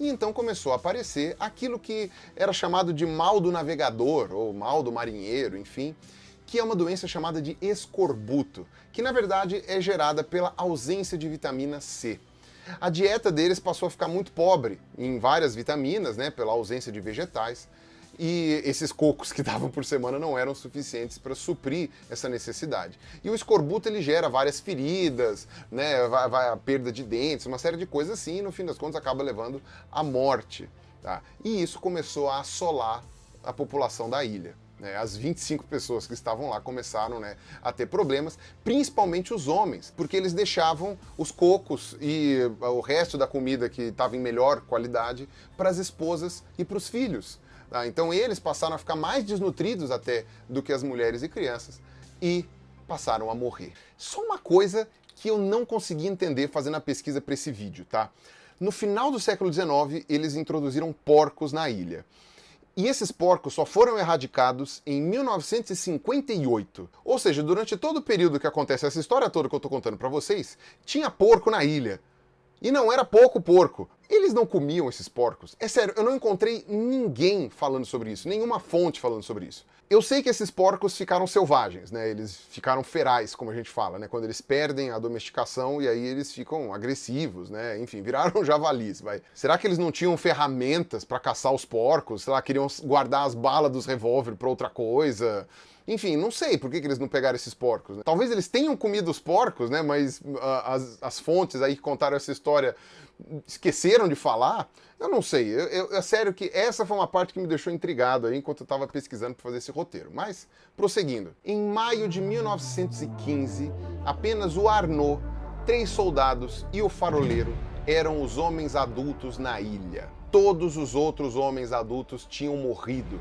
E então começou a aparecer aquilo que era chamado de mal do navegador, ou mal do marinheiro, enfim, que é uma doença chamada de escorbuto, que na verdade é gerada pela ausência de vitamina C. A dieta deles passou a ficar muito pobre em várias vitaminas, né, pela ausência de vegetais, e esses cocos que davam por semana não eram suficientes para suprir essa necessidade. E o escorbuto ele gera várias feridas, né, a perda de dentes, uma série de coisas assim, e no fim das contas acaba levando à morte. Tá? E isso começou a assolar a população da ilha. As 25 pessoas que estavam lá começaram, né, a ter problemas, principalmente os homens, porque eles deixavam os cocos e o resto da comida que estava em melhor qualidade para as esposas e para os filhos. Tá? Então eles passaram a ficar mais desnutridos até do que as mulheres e crianças e passaram a morrer. Só uma coisa que eu não consegui entender fazendo a pesquisa para esse vídeo, tá? No final do século XIX, eles introduziram porcos na ilha. E esses porcos só foram erradicados em 1958. Ou seja, durante todo o período que acontece essa história toda que eu estou contando para vocês, tinha porco na ilha. E não era pouco porco. Eles não comiam esses porcos. É sério, eu não encontrei ninguém falando sobre isso, nenhuma fonte falando sobre isso. Eu sei que esses porcos ficaram selvagens, né? Eles ficaram ferais, como a gente fala, né? Quando eles perdem a domesticação e aí eles ficam agressivos, né? Enfim, viraram javalis, vai. Será que eles não tinham ferramentas para caçar os porcos? Sei lá, queriam guardar as balas dos revólver para outra coisa? Enfim, não sei por que eles não pegaram esses porcos. Né? Talvez eles tenham comido os porcos, né? Mas as fontes aí que contaram essa história esqueceram de falar. Eu não sei. É sério que essa foi uma parte que me deixou intrigado aí enquanto eu estava pesquisando para fazer esse roteiro. Mas, prosseguindo. Em maio de 1915, apenas o Arnaud, 3 soldados e o faroleiro eram os homens adultos na ilha. Todos os outros homens adultos tinham morrido.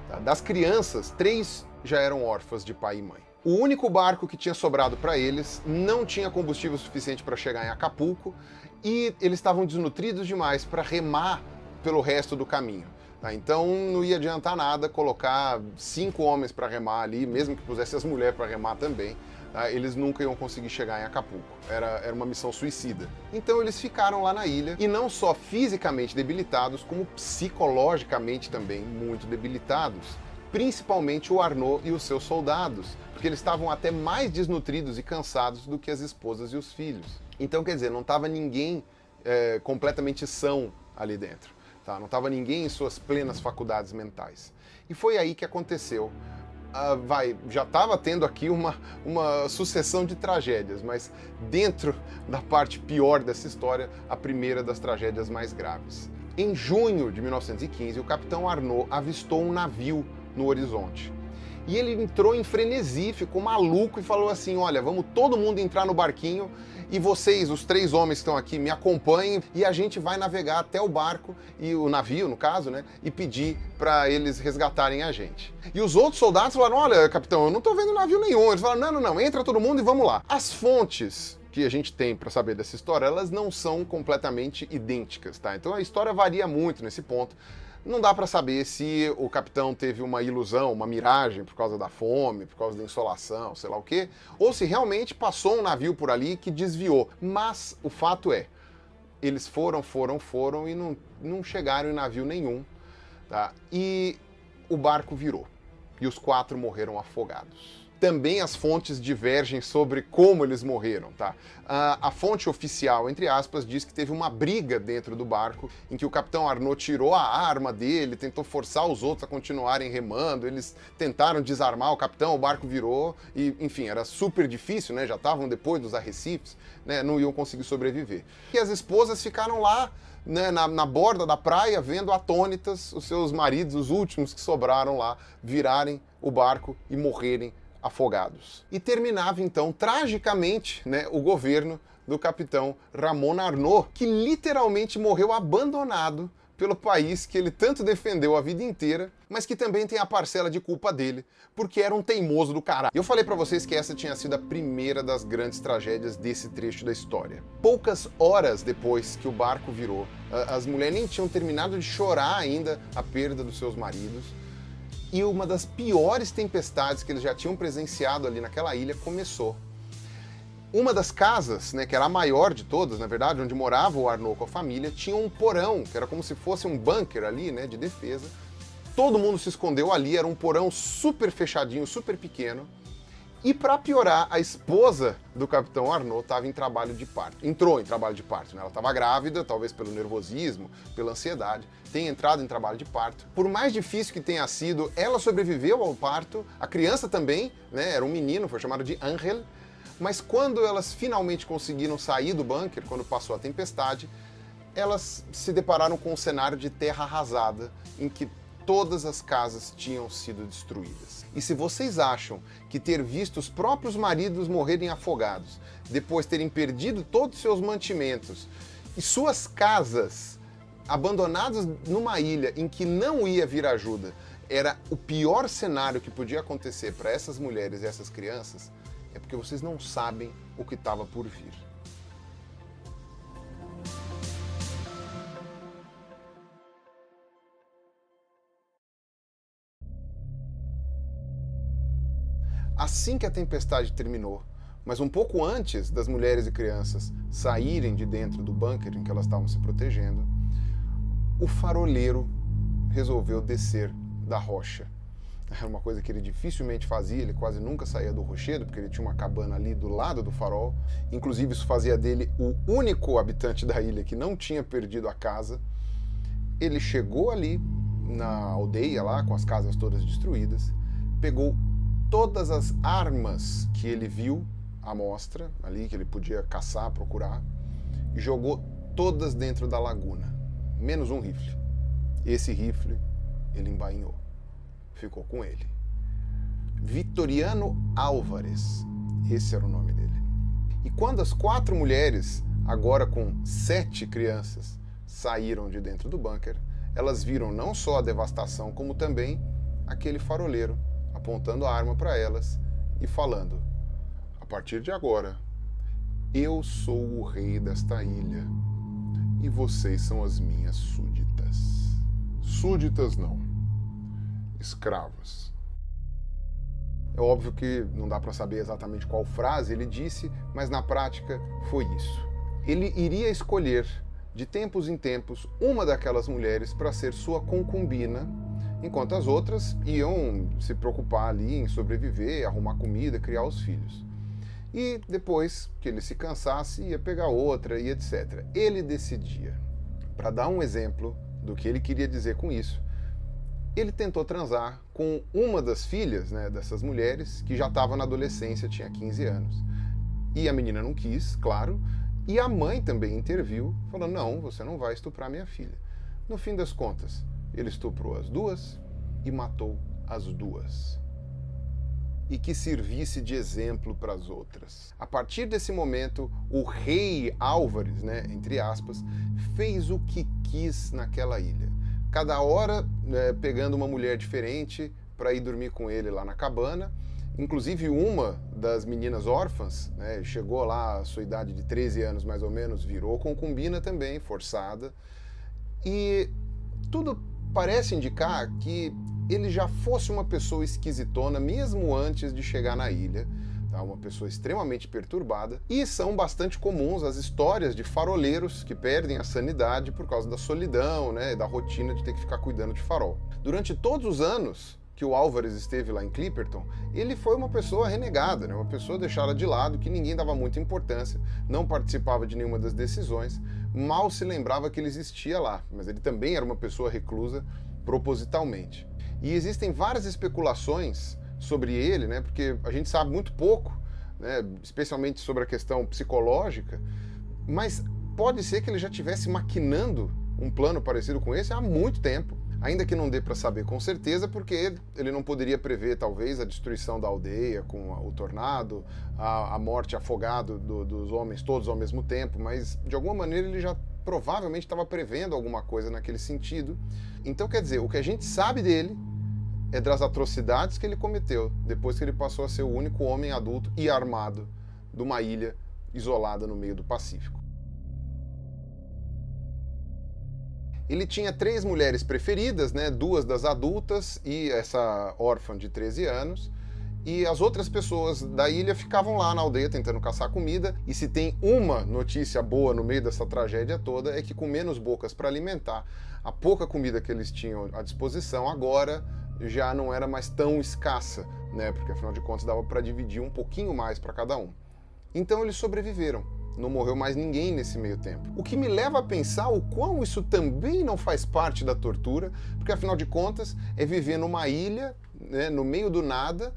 Tá? Das crianças, 3 já eram órfãs de pai e mãe. O único barco que tinha sobrado para eles não tinha combustível suficiente para chegar em Acapulco e eles estavam desnutridos demais para remar pelo resto do caminho. Tá? Então não ia adiantar nada colocar 5 homens para remar ali, mesmo que pusesse as mulheres para remar também. Tá? Eles nunca iam conseguir chegar em Acapulco. Era uma missão suicida. Então eles ficaram lá na ilha e não só fisicamente debilitados, como psicologicamente também muito debilitados. Principalmente o Arnaud e os seus soldados, porque eles estavam até mais desnutridos e cansados do que as esposas e os filhos. Então, quer dizer, não estava ninguém completamente são ali dentro, tá? Não estava ninguém em suas plenas faculdades mentais. E foi aí que aconteceu. Já estava tendo aqui uma sucessão de tragédias, mas dentro da parte pior dessa história, a primeira das tragédias mais graves. Em junho de 1915, o capitão Arnaud avistou um navio no horizonte. E ele entrou em frenesi, ficou maluco e falou assim, olha, vamos todo mundo entrar no barquinho e vocês, os 3 homens que estão aqui, me acompanhem e a gente vai navegar até o barco, e o navio, no caso, né, e pedir para eles resgatarem a gente. E os outros soldados falaram, olha, capitão, eu não tô vendo navio nenhum. Eles falaram, não, entra todo mundo e vamos lá. As fontes que a gente tem para saber dessa história, elas não são completamente idênticas, tá? Então a história varia muito nesse ponto. Não dá para saber se o capitão teve uma ilusão, uma miragem por causa da fome, por causa da insolação, sei lá o quê, ou se realmente passou um navio por ali que desviou. Mas o fato é, eles foram e não chegaram em navio nenhum, tá? E o barco virou. E os 4 morreram afogados. Também as fontes divergem sobre como eles morreram, tá? A fonte oficial, entre aspas, diz que teve uma briga dentro do barco em que o capitão Arnaud tirou a arma dele, tentou forçar os outros a continuarem remando, eles tentaram desarmar o capitão, o barco virou e, enfim, era super difícil, né? Já estavam depois dos arrecifes, né? Não iam conseguir sobreviver. E as esposas ficaram lá, né, na borda da praia, vendo atônitas os seus maridos, os últimos que sobraram lá, virarem o barco e morrerem afogados. E terminava então tragicamente, né, o governo do capitão Ramon Arnaud, que literalmente morreu abandonado pelo país que ele tanto defendeu a vida inteira, mas que também tem a parcela de culpa dele, porque era um teimoso do caralho. Eu falei pra vocês que essa tinha sido a primeira das grandes tragédias desse trecho da história. Poucas horas depois que o barco virou, as mulheres nem tinham terminado de chorar ainda a perda dos seus maridos, e uma das piores tempestades que eles já tinham presenciado ali naquela ilha começou. Uma das casas, né, que era a maior de todas, na verdade, onde morava o Arnaud com a família, tinha um porão, que era como se fosse um bunker ali, né, de defesa. Todo mundo se escondeu ali, era um porão super fechadinho, super pequeno. E para piorar, a esposa do capitão Arnaud estava em trabalho de parto. Entrou em trabalho de parto, né? Ela estava grávida, talvez pelo nervosismo, pela ansiedade, tem entrado em trabalho de parto. Por mais difícil que tenha sido, ela sobreviveu ao parto, a criança também, né? Era um menino, foi chamado de Angel. Mas quando elas finalmente conseguiram sair do bunker, quando passou a tempestade, elas se depararam com um cenário de terra arrasada, em que todas as casas tinham sido destruídas. E se vocês acham que ter visto os próprios maridos morrerem afogados, depois terem perdido todos os seus mantimentos e suas casas abandonadas numa ilha em que não ia vir ajuda, era o pior cenário que podia acontecer para essas mulheres e essas crianças, é porque vocês não sabem o que estava por vir. Assim que a tempestade terminou, mas um pouco antes das mulheres e crianças saírem de dentro do bunker em que elas estavam se protegendo, o faroleiro resolveu descer da rocha. Era uma coisa que ele dificilmente fazia, ele quase nunca saía do rochedo, porque ele tinha uma cabana ali do lado do farol. Inclusive isso fazia dele o único habitante da ilha que não tinha perdido a casa. Ele chegou ali na aldeia lá, com as casas todas destruídas, pegou todas as armas que ele viu à mostra, ali que ele podia caçar, procurar, e jogou todas dentro da laguna, menos um rifle. Esse rifle ele embainhou, ficou com ele. Vitoriano Álvares, esse era o nome dele. E quando as 4 mulheres, agora com 7 crianças, saíram de dentro do bunker, elas viram não só a devastação, como também aquele faroleiro apontando a arma para elas e falando: a partir de agora, eu sou o rei desta ilha e vocês são as minhas súditas. Súditas não, escravas. É óbvio que não dá para saber exatamente qual frase ele disse, mas na prática foi isso. Ele iria escolher, de tempos em tempos, uma daquelas mulheres para ser sua concubina, enquanto as outras iam se preocupar ali em sobreviver, arrumar comida, criar os filhos. E depois que ele se cansasse, ia pegar outra e etc. Ele decidia. Para dar um exemplo do que ele queria dizer com isso, ele tentou transar com uma das filhas, né, dessas mulheres, que já estava na adolescência, tinha 15 anos. E a menina não quis, claro, e a mãe também interviu, falando: não, você não vai estuprar minha filha. No fim das contas, ele estuprou as duas e matou as duas. E que servisse de exemplo para as outras. A partir desse momento, o rei Álvares, né, entre aspas, fez o que quis naquela ilha. Cada hora, né, pegando uma mulher diferente para ir dormir com ele lá na cabana. Inclusive uma das meninas órfãs, né, chegou lá à sua idade de 13 anos mais ou menos, virou concubina também, forçada. E tudo parece indicar que ele já fosse uma pessoa esquisitona mesmo antes de chegar na ilha, tá? Uma pessoa extremamente perturbada, e são bastante comuns as histórias de faroleiros que perdem a sanidade por causa da solidão, né, da rotina de ter que ficar cuidando de farol. Durante todos os anos que o Álvares esteve lá em Clipperton, ele foi uma pessoa renegada, né? Uma pessoa deixada de lado, que ninguém dava muita importância, não participava de nenhuma das decisões, mal se lembrava que ele existia lá, mas ele também era uma pessoa reclusa propositalmente. E existem várias especulações sobre ele, né? Porque a gente sabe muito pouco, né? Especialmente sobre a questão psicológica, mas pode ser que ele já estivesse maquinando um plano parecido com esse há muito tempo. Ainda que não dê para saber com certeza, porque ele não poderia prever, talvez, a destruição da aldeia com o tornado, a morte afogada dos homens todos ao mesmo tempo, mas de alguma maneira ele já provavelmente estava prevendo alguma coisa naquele sentido. Então, quer dizer, o que a gente sabe dele é das atrocidades que ele cometeu depois que ele passou a ser o único homem adulto e armado de uma ilha isolada no meio do Pacífico. Ele tinha 3 mulheres preferidas, né? 2 das adultas e essa órfã de 13 anos. e as outras pessoas da ilha ficavam lá na aldeia tentando caçar comida, e se tem uma notícia boa no meio dessa tragédia toda é que com menos bocas para alimentar, a pouca comida que eles tinham à disposição agora já não era mais tão escassa, né? Porque afinal de contas dava para dividir um pouquinho mais para cada um. Então eles sobreviveram. Não morreu mais ninguém nesse meio tempo. O que me leva a pensar o quão isso também não faz parte da tortura, porque afinal de contas é viver numa ilha, né, no meio do nada,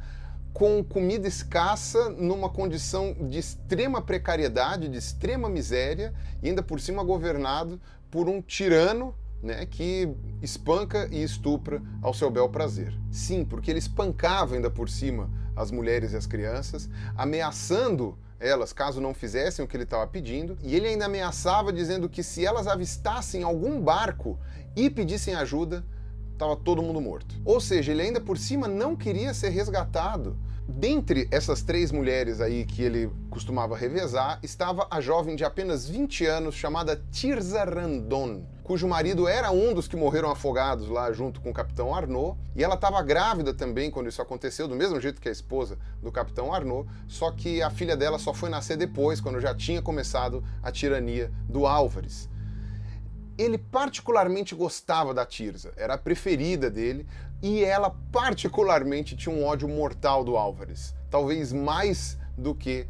com comida escassa, numa condição de extrema precariedade, de extrema miséria, e ainda por cima governado por um tirano, né, que espanca e estupra ao seu bel prazer. Sim, porque ele espancava ainda por cima as mulheres e as crianças, ameaçando elas caso não fizessem o que ele estava pedindo, e ele ainda ameaçava dizendo que se elas avistassem algum barco e pedissem ajuda, estava todo mundo morto. Ou seja, ele ainda por cima não queria ser resgatado. Dentre essas 3 mulheres aí que ele costumava revezar, estava a jovem de apenas 20 anos chamada Tirza Randon, cujo marido era um dos que morreram afogados lá junto com o Capitão Arnaud, e ela estava grávida também quando isso aconteceu, do mesmo jeito que a esposa do Capitão Arnaud, só que a filha dela só foi nascer depois, quando já tinha começado a tirania do Álvares. Ele particularmente gostava da Tirza, era a preferida dele, e ela particularmente tinha um ódio mortal do Álvares, talvez mais do que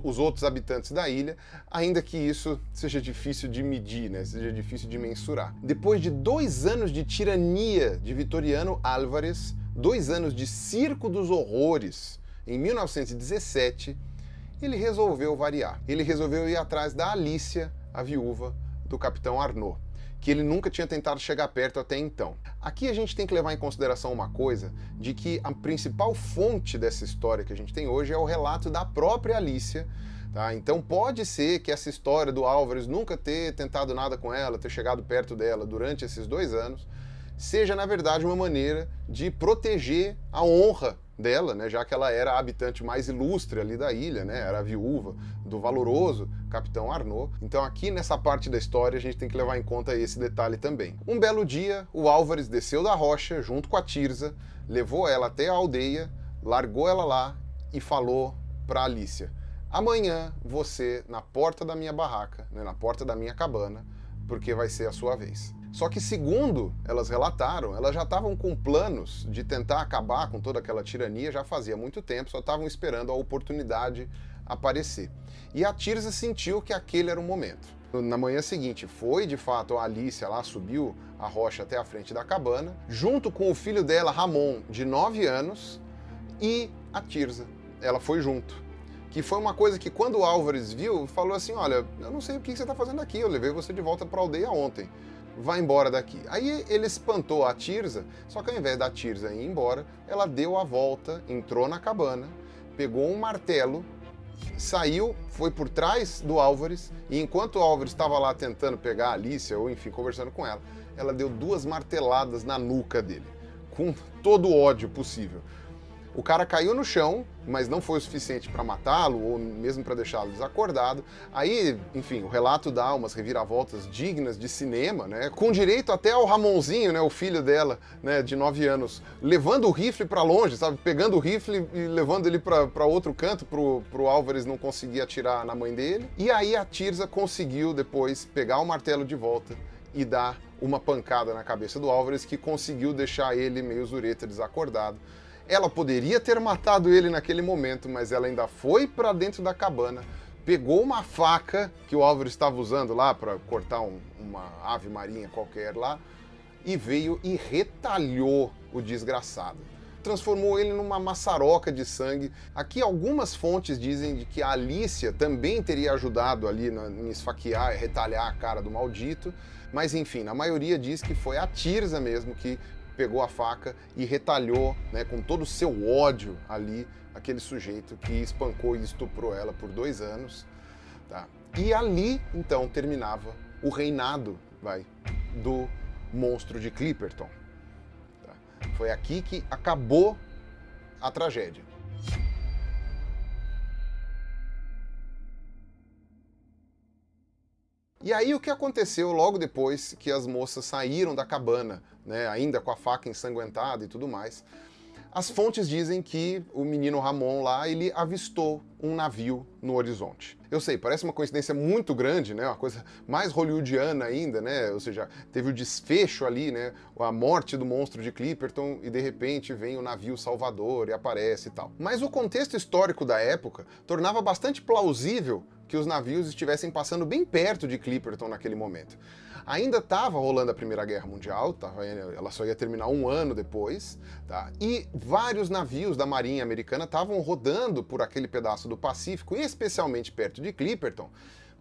os outros habitantes da ilha, ainda que isso seja difícil de medir, né? Seja difícil de mensurar. Depois de 2 anos de tirania de Vitoriano Álvares, 2 anos de circo dos horrores, em 1917, ele resolveu variar. Ele resolveu ir atrás da Alicia, a viúva do Capitão Arnaud, que ele nunca tinha tentado chegar perto até então. Aqui a gente tem que levar em consideração uma coisa, de que a principal fonte dessa história que a gente tem hoje é o relato da própria Alicia, tá? Então pode ser que essa história do Álvares nunca ter tentado nada com ela, ter chegado perto dela durante esses 2 anos, seja na verdade uma maneira de proteger a honra dela, né, já que ela era a habitante mais ilustre ali da ilha, né, era a viúva do valoroso Capitão Arnaud. Então aqui nessa parte da história a gente tem que levar em conta esse detalhe também. Um belo dia, o Álvares desceu da rocha junto com a Tirza, levou ela até a aldeia, largou ela lá e falou para Alicia: amanhã você na porta da minha barraca, né, na porta da minha cabana, porque vai ser a sua vez. Só que, segundo elas relataram, elas já estavam com planos de tentar acabar com toda aquela tirania já fazia muito tempo, só estavam esperando a oportunidade aparecer. E a Tirza sentiu que aquele era o momento. Na manhã seguinte, foi de fato a Alicia lá, subiu a rocha até a frente da cabana, junto com o filho dela, Ramon, de 9 anos, e a Tirza. Ela foi junto. Que foi uma coisa que quando o Álvares viu, falou assim: olha, eu não sei o que você está fazendo aqui, eu levei você de volta para a aldeia ontem. Vai embora daqui. Aí ele espantou a Tirza, só que ao invés da Tirza ir embora, ela deu a volta, entrou na cabana, pegou um martelo, saiu, foi por trás do Álvares, e enquanto o Álvares estava lá tentando pegar a Alicia, ou enfim, conversando com ela deu 2 marteladas na nuca dele, com todo o ódio possível. O cara caiu no chão, mas não foi o suficiente para matá-lo, ou mesmo para deixá-lo desacordado. Aí, enfim, o relato dá umas reviravoltas dignas de cinema, né? Com direito até ao Ramonzinho, né, o filho dela, né, de 9 anos, levando o rifle para longe, sabe? Pegando o rifle e levando ele para outro canto, pro Álvares não conseguir atirar na mãe dele. E aí a Tirza conseguiu depois pegar o martelo de volta e dar uma pancada na cabeça do Álvares, que conseguiu deixar ele meio zureta, desacordado. Ela poderia ter matado ele naquele momento, mas ela ainda foi para dentro da cabana, pegou uma faca que o Álvares estava usando lá para cortar uma ave marinha qualquer lá, e veio e retalhou o desgraçado. Transformou ele numa maçaroca de sangue. Aqui algumas fontes dizem de que a Alicia também teria ajudado ali em esfaquear e retalhar a cara do maldito, mas enfim, a maioria diz que foi a Tirza mesmo que pegou a faca e retalhou, né, com todo o seu ódio ali, aquele sujeito que espancou e estuprou ela por 2 anos. Tá? E ali, então, terminava o reinado, do monstro de Clipperton. Tá? Foi aqui que acabou a tragédia. E aí o que aconteceu logo depois que as moças saíram da cabana, né, ainda com a faca ensanguentada e tudo mais? As fontes dizem que o menino Ramon lá, ele avistou um navio no horizonte. Eu sei, parece uma coincidência muito grande, né? Uma coisa mais hollywoodiana ainda, né? Ou seja, teve o desfecho ali, né? A morte do monstro de Clipperton e de repente vem o navio Salvador e aparece e tal. Mas o contexto histórico da época tornava bastante plausível que os navios estivessem passando bem perto de Clipperton naquele momento. Ainda estava rolando a Primeira Guerra Mundial, ela só ia terminar um ano depois, tá? E vários navios da Marinha Americana estavam rodando por aquele pedaço do Pacífico, e especialmente perto de Clipperton,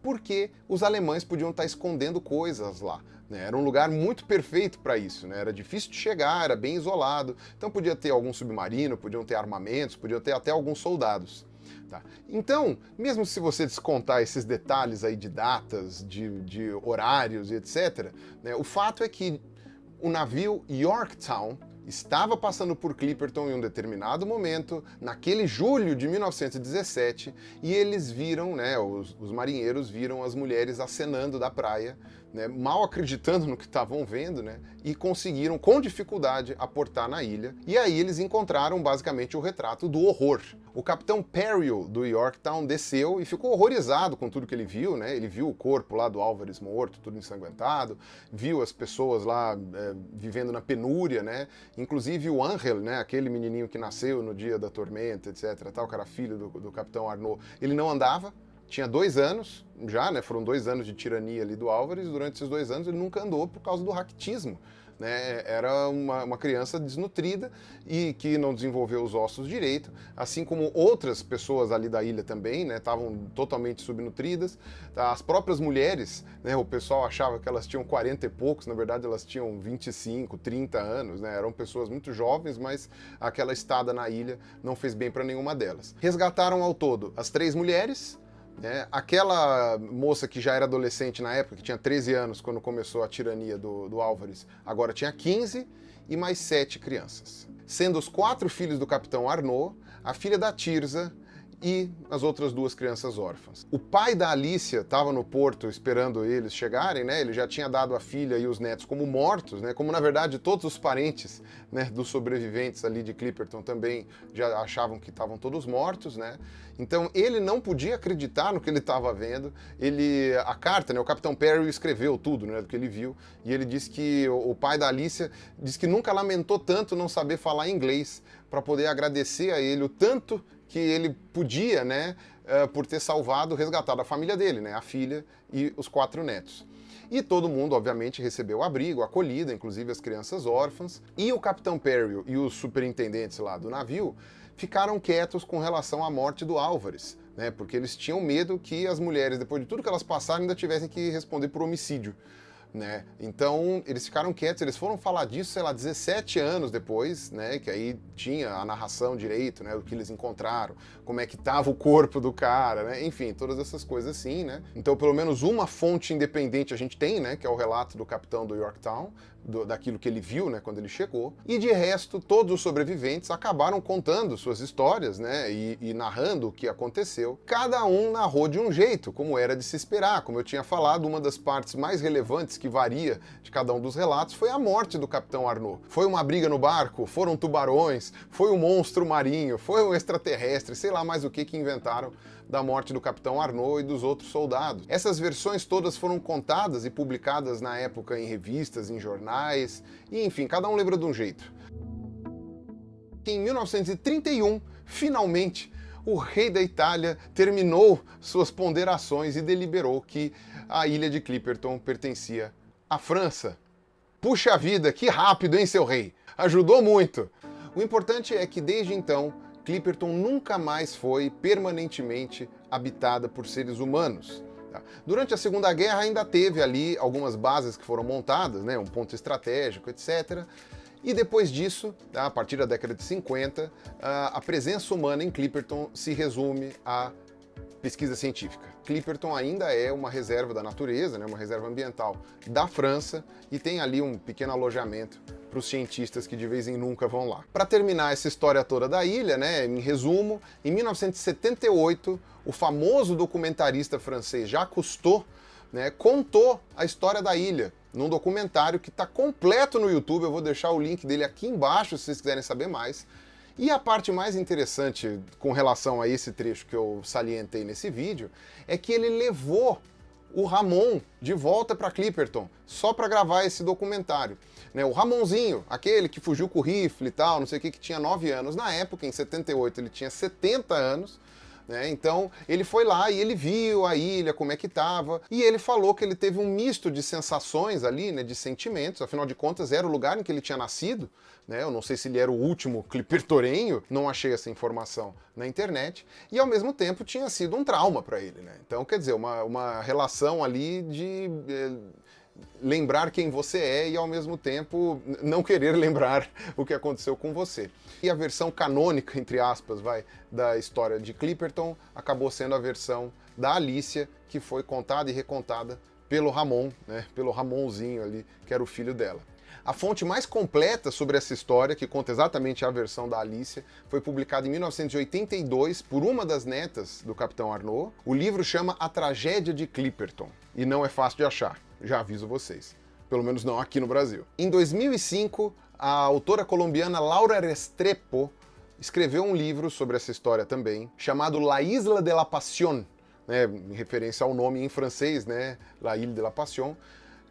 porque os alemães podiam estar escondendo coisas lá, né? Era um lugar muito perfeito para isso, né? Era difícil de chegar, era bem isolado, então podia ter algum submarino, podiam ter armamentos, podiam ter até alguns soldados. Tá. Então, mesmo se você descontar esses detalhes aí de datas, de horários e etc., né, o fato é que o navio Yorktown estava passando por Clipperton em um determinado momento, naquele julho de 1917, e eles viram, né, os marinheiros viram as mulheres acenando da praia, né, mal acreditando no que estavam vendo, né, e conseguiram, com dificuldade, aportar na ilha. E aí eles encontraram, basicamente, o retrato do horror. O capitão Perrill, do Yorktown, desceu e ficou horrorizado com tudo que ele viu, né? Ele viu o corpo lá do Álvares morto, tudo ensanguentado, viu as pessoas lá vivendo na penúria, né? Inclusive o Angel, né? Aquele menininho que nasceu no dia da tormenta, etc. Tal, que era filho do capitão Arnaud. Ele não andava, tinha 2 anos já, né? Foram 2 anos de tirania ali do Álvares, e durante esses 2 anos ele nunca andou por causa do raquitismo. Né, era uma criança desnutrida e que não desenvolveu os ossos direito, assim como outras pessoas ali da ilha também, né, estavam totalmente subnutridas. As próprias mulheres, né, o pessoal achava que elas tinham 40 e poucos, na verdade elas tinham 25, 30 anos, né, eram pessoas muito jovens, mas aquela estada na ilha não fez bem para nenhuma delas. Resgataram ao todo as 3 mulheres, aquela moça que já era adolescente na época, que tinha 13 anos quando começou a tirania do Álvares, agora tinha 15, e mais 7 crianças. Sendo os 4 filhos do capitão Arnaud, a filha da Tirza e as outras 2 crianças órfãs. O pai da Alicia estava no porto esperando eles chegarem, né? Ele já tinha dado a filha e os netos como mortos, né? Como na verdade todos os parentes, né, dos sobreviventes ali de Clipperton também já achavam que estavam todos mortos, né? Então ele não podia acreditar no que ele estava vendo. A carta, né, o capitão Perry escreveu tudo, né, do que ele viu, e ele disse que o pai da Alicia disse que nunca lamentou tanto não saber falar inglês para poder agradecer a ele o tanto que ele podia, né, por ter resgatado a família dele, né, a filha e os 4 netos. E todo mundo, obviamente, recebeu abrigo, acolhida, inclusive as crianças órfãs. E o capitão Perry e os superintendentes lá do navio ficaram quietos com relação à morte do Álvares, né, porque eles tinham medo que as mulheres, depois de tudo que elas passaram, ainda tivessem que responder por homicídio. Né? Então eles ficaram quietos, eles foram falar disso, sei lá, 17 anos depois, né? Que aí tinha a narração direito, né? O que eles encontraram, como é que tava o corpo do cara, né? Enfim, todas essas coisas assim, né? Então pelo menos uma fonte independente a gente tem, né? Que é o relato do capitão do Yorktown, daquilo que ele viu, né, quando ele chegou. E de resto, todos os sobreviventes acabaram contando suas histórias, né, e narrando o que aconteceu. Cada um narrou de um jeito, como era de se esperar. Como eu tinha falado, uma das partes mais relevantes que varia de cada um dos relatos foi a morte do capitão Arnaud. Foi uma briga no barco, foram tubarões, foi um monstro marinho, foi um extraterrestre, sei lá mais o que inventaram da morte do capitão Arnaud e dos outros soldados. Essas versões todas foram contadas e publicadas na época em revistas, em jornais, e enfim, cada um lembra de um jeito. Em 1931, finalmente, o rei da Itália terminou suas ponderações e deliberou que a ilha de Clipperton pertencia à França. Puxa vida, que rápido, hein, seu rei? Ajudou muito! O importante é que desde então, Clipperton nunca mais foi permanentemente habitada por seres humanos. Durante a Segunda Guerra ainda teve ali algumas bases que foram montadas, né, um ponto estratégico, etc. E depois disso, a partir da década de 50, a presença humana em Clipperton se resume à pesquisa científica. Clipperton ainda é uma reserva da natureza, né, uma reserva ambiental da França, e tem ali um pequeno alojamento para os cientistas que de vez em nunca vão lá. Para terminar essa história toda da ilha, né, em resumo, em 1978, o famoso documentarista francês Jacques Cousteau, né, contou a história da ilha num documentário que está completo no YouTube. Eu vou deixar o link dele aqui embaixo se vocês quiserem saber mais. E a parte mais interessante com relação a esse trecho que eu salientei nesse vídeo é que ele levou o Ramon de volta para Clipperton, só para gravar esse documentário. Né, o Ramonzinho, aquele que fugiu com o rifle e tal, não sei o que tinha 9 anos. Na época, em 78, ele tinha 70 anos. Né, então, ele foi lá e ele viu a ilha, como é que estava, e ele falou que ele teve um misto de sensações ali, né, de sentimentos, afinal de contas era o lugar em que ele tinha nascido, né, eu não sei se ele era o último clippertorenho, não achei essa informação na internet, e ao mesmo tempo tinha sido um trauma para ele, né, então quer dizer, uma relação ali de lembrar quem você é e ao mesmo tempo não querer lembrar o que aconteceu com você. E a versão canônica, entre aspas, da história de Clipperton acabou sendo a versão da Alicia, que foi contada e recontada pelo Ramon, né, pelo Ramonzinho ali, que era o filho dela. A fonte mais completa sobre essa história, que conta exatamente a versão da Alicia, foi publicada em 1982 por uma das netas do Capitão Arnaud. O livro chama A Tragédia de Clipperton, e não é fácil de achar, já aviso vocês. Pelo menos não aqui no Brasil. Em 2005, a autora colombiana Laura Restrepo escreveu um livro sobre essa história também, chamado La Isla de la Passion, né, em referência ao nome em francês, né, La Île de la Passion.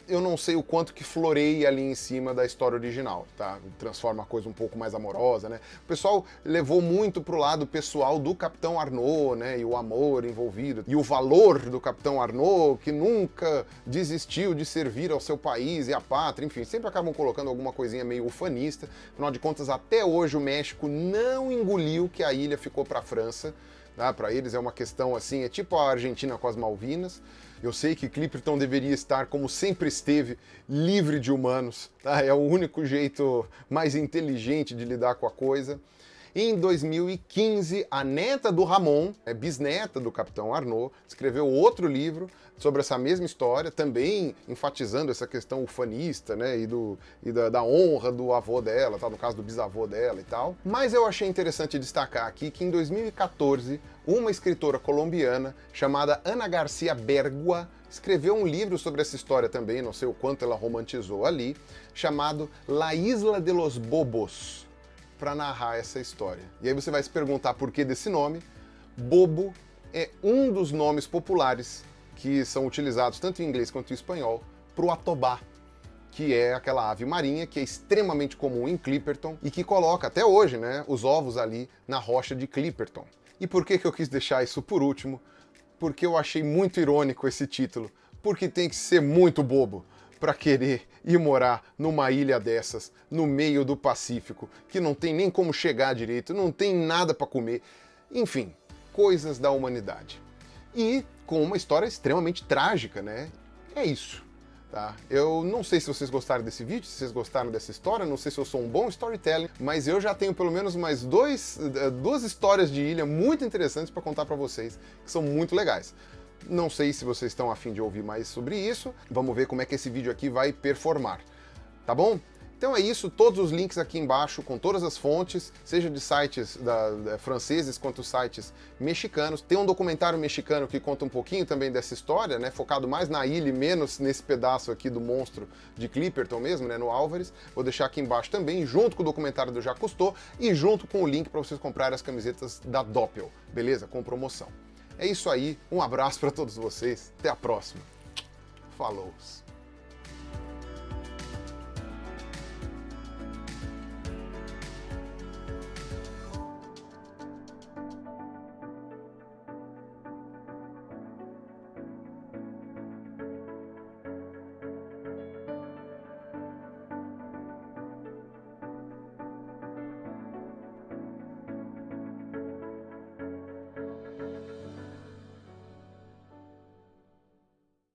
Eu não sei o quanto que floreia ali em cima da história original, tá? Transforma a coisa um pouco mais amorosa, né? O pessoal levou muito pro lado pessoal do Capitão Arnaud, né? E o amor envolvido, e o valor do Capitão Arnaud, que nunca desistiu de servir ao seu país e à pátria, enfim, sempre acabam colocando alguma coisinha meio ufanista. Afinal de contas, até hoje o México não engoliu que a ilha ficou pra França. Tá? Para eles é uma questão assim, é tipo a Argentina com as Malvinas. Eu sei que Clipperton deveria estar, como sempre esteve, livre de humanos. Tá? É o único jeito mais inteligente de lidar com a coisa. Em 2015, a neta do Ramon, bisneta do Capitão Arnaud, escreveu outro livro sobre essa mesma história, também enfatizando essa questão ufanista, né, da honra do avô dela, tá, no caso do bisavô dela e tal. Mas eu achei interessante destacar aqui que em 2014, uma escritora colombiana chamada Ana Garcia Bergua escreveu um livro sobre essa história também, não sei o quanto ela romantizou ali, chamado La Isla de los Bobos, para narrar essa história. E aí você vai se perguntar por que desse nome. Bobo é um dos nomes populares que são utilizados tanto em inglês quanto em espanhol para o atobá, que é aquela ave marinha que é extremamente comum em Clipperton e que coloca até hoje, né, os ovos ali na rocha de Clipperton. E por que eu quis deixar isso por último? Porque eu achei muito irônico esse título, porque tem que ser muito bobo para querer ir morar numa ilha dessas, no meio do Pacífico, que não tem nem como chegar direito, não tem nada para comer. Enfim, coisas da humanidade. E com uma história extremamente trágica, né? É isso. Tá? Eu não sei se vocês gostaram desse vídeo, se vocês gostaram dessa história, não sei se eu sou um bom storytelling, mas eu já tenho pelo menos mais duas histórias de ilha muito interessantes para contar para vocês, que são muito legais. Não sei se vocês estão a fim de ouvir mais sobre isso. Vamos ver como é que esse vídeo aqui vai performar. Tá bom? Então é isso, todos os links aqui embaixo com todas as fontes, seja de sites franceses quanto sites mexicanos. Tem um documentário mexicano que conta um pouquinho também dessa história, né, focado mais na ilha e menos nesse pedaço aqui do monstro de Clipperton mesmo, né, no Álvares. Vou deixar aqui embaixo também, junto com o documentário do Jacques Cousteau e junto com o link para vocês comprarem as camisetas da Doppel, beleza? Com promoção. É isso aí, um abraço para todos vocês, até a próxima. Falou!